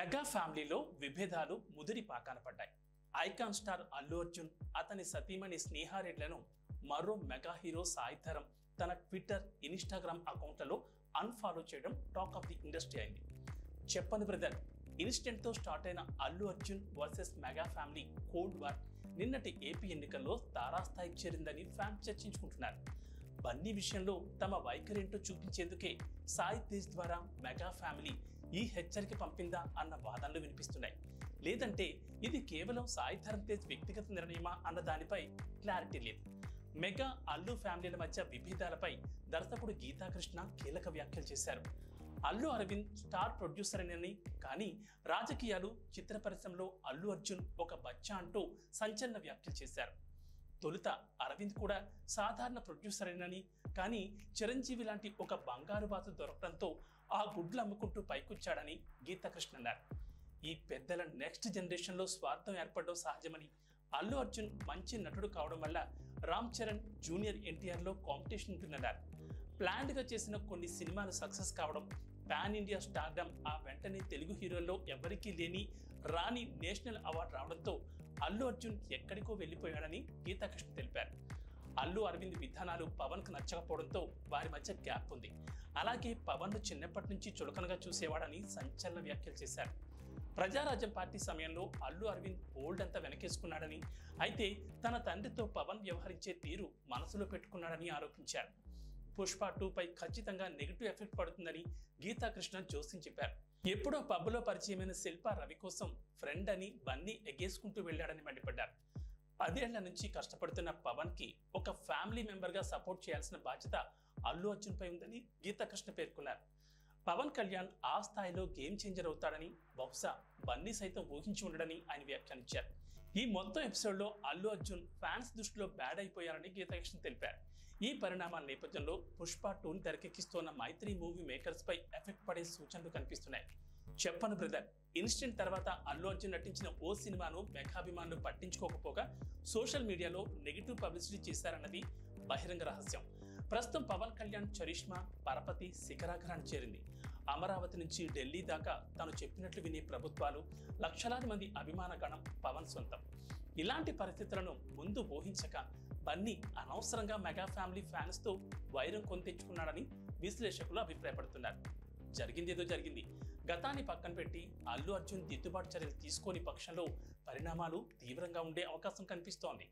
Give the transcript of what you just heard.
Mega ఫ్యామిలీలో విభేదాలు ముదిరి పాకాన పడ్డాయి. ఐకాన్ స్టార్ అల్లు అర్జున్ అతని సతీమణి స్నేహారెడ్లను మరో మెగా హీరో సాయి ధరమ్ తన ట్విట్టర్, ఇన్స్టాగ్రామ్ అకౌంట్లలో అన్ఫాలో చేయడం టాక్ ఆఫ్ ది ఇండస్ట్రీ అయింది. చెప్పను బ్రదర్ ఇన్సిడెంట్ తో స్టార్ట్ అయిన Allu Arjun versus mega family cold war నిన్నటి ఏపీ ఎన్నికల్లో తారాస్థాయికి చేరిందని ఫ్యాన్స్ చర్చించుకుంటున్నారు. బన్నీ విషయంలో తమ వైఖరేంటో చూపించేందుకే సాయి తేజ్ ద్వారా మెగా ఫ్యామిలీ ఈ హెచ్చరిక పంపిందా అన్న వాదనలు వినిపిస్తున్నాయి. లేదంటే ఇది కేవలం సాయి ధరమ్ తేజ్ వ్యక్తిగత నిర్ణయమా అన్న దానిపై క్లారిటీ లేదు. మెగా అల్లు ఫ్యామిలీల మధ్య విభేదాలపై దర్శకుడు గీతాకృష్ణ కీలక వ్యాఖ్యలు చేశారు. అల్లు అరవింద్ స్టార్ ప్రొడ్యూసర్ అని, కానీ రాజకీయాలు, చిత్ర పరిశ్రమలో అల్లు అర్జున్ ఒక బచ్చా అంటూ సంచలన వ్యాఖ్యలు చేశారు. తొలుత అరవింద్ కూడా సాధారణ ప్రొడ్యూసర్ అని, కానీ చిరంజీవి లాంటి ఒక బంగారు బాతు దొరకడంతో ఆ గుడ్లు అమ్ముకుంటూ పైకొచ్చాడని గీతాకృష్ణ అన్నారు. ఈ పెద్దల నెక్స్ట్ జనరేషన్లో స్వార్థం ఏర్పడడం సహజమని, అల్లు అర్జున్ మంచి నటుడు కావడం వల్ల రామ్ చరణ్, జూనియర్ ఎన్టీఆర్లో కాంపిటీషన్ ఉంటుందన్నారు. ప్లాన్డ్గా చేసిన కొన్ని సినిమాలు సక్సెస్ కావడం, పాన్ ఇండియా స్టార్డమ్, ఆ వెంటనే తెలుగు హీరోల్లో ఎవరికీ లేని రాని నేషనల్ అవార్డు రావడంతో అల్లు అర్జున్ ఎక్కడికో వెళ్ళిపోయాడని గీతాకృష్ణ తెలిపారు. అల్లు అరవింద్ విధానాలు పవన్కు నచ్చకపోవడంతో వారి మధ్య గ్యాప్ ఉంది. అలాగే పవన్ను చిన్నప్పటి నుంచి చులకనగా చూసేవాడని సంచలన వ్యాఖ్యలు చేశారు. ప్రజారాజ్యం పార్టీ సమయంలో అల్లు అరవింద్ బోల్డ్ అంతా వెనకేసుకున్నాడని, అయితే తన తండ్రితో పవన్ వ్యవహరించే తీరు మనసులో పెట్టుకున్నాడని ఆరోపించారు. పుష్ప 2 పై ఖచ్చితంగా నెగిటివ్ ఎఫెక్ట్ పడుతుందని గీతాకృష్ణ జోస్యం చెప్పారు. ఎప్పుడో పబ్లో పరిచయమైన శిల్ప రవి కోసం ఫ్రెండ్ అని బన్నీ ఎగేసుకుంటూ వెళ్లాడని మండిపడ్డారు. 10 ఏళ్ల నుంచి కష్టపడుతున్న పవన్ కి ఒక ఫ్యామిలీ మెంబర్ గా సపోర్ట్ చేయాల్సిన బాధ్యత అల్లు అర్జున్ పై ఉందని గీతాకృష్ణ పేర్కొన్నారు. పవన్ కళ్యాణ్ ఆ స్థాయిలో గేమ్ చేంజర్ అవుతాడని బహుశా బన్నీ సైతం ఊహించి ఉండడని ఆయన వ్యాఖ్యానించారు. ఈ మొత్తం ఎపిసోడ్లో అల్లు అర్జున్ ఫ్యాన్స్ దృష్టిలో బ్యాడ్ అయిపోయారని గీతాకృష్ణ తెలిపారు. ఈ పరిణామాల నేపథ్యంలో పుష్ప 2ని తెరకెక్కిస్తున్న మైత్రి మూవీ మేకర్స్ పై ఎఫెక్ట్ పడే సూచనలు కనిపిస్తున్నాయి. చెప్పను బ్రదర్ ఇన్సిడెంట్ తర్వాత అల్లు అర్జున్ నటించిన ఓ సినిమాను మెగాభిమానులు పట్టించుకోకపోగా సోషల్ మీడియాలో నెగిటివ్ పబ్లిసిటీ చేశారన్నది బహిరంగ రహస్యం. ప్రస్తుతం పవన్ కళ్యాణ్ చరిష్మా, పరపతి శిఖరాగ్రాన్ని చేరింది. అమరావతి నుంచి ఢిల్లీ దాకా తను చెప్పినట్లు వినే ప్రభుత్వాలు, లక్షలాది మంది అభిమాన గణం పవన్ సొంతం. ఇలాంటి పరిస్థితులను ముందు ఊహించక బన్నీ అనవసరంగా మెగా ఫ్యామిలీ ఫ్యాన్స్ తో వైరం కొని తెచ్చుకున్నాడని విశ్లేషకులు అభిప్రాయపడుతున్నారు. జరిగిందేదో జరిగింది. గతాన్ని పక్కన పెట్టి అల్లు అర్జున్ దిద్దుబాటు చర్యలు తీసుకోని పక్షంలో పరిణామాలు తీవ్రంగా ఉండే అవకాశం కనిపిస్తోంది.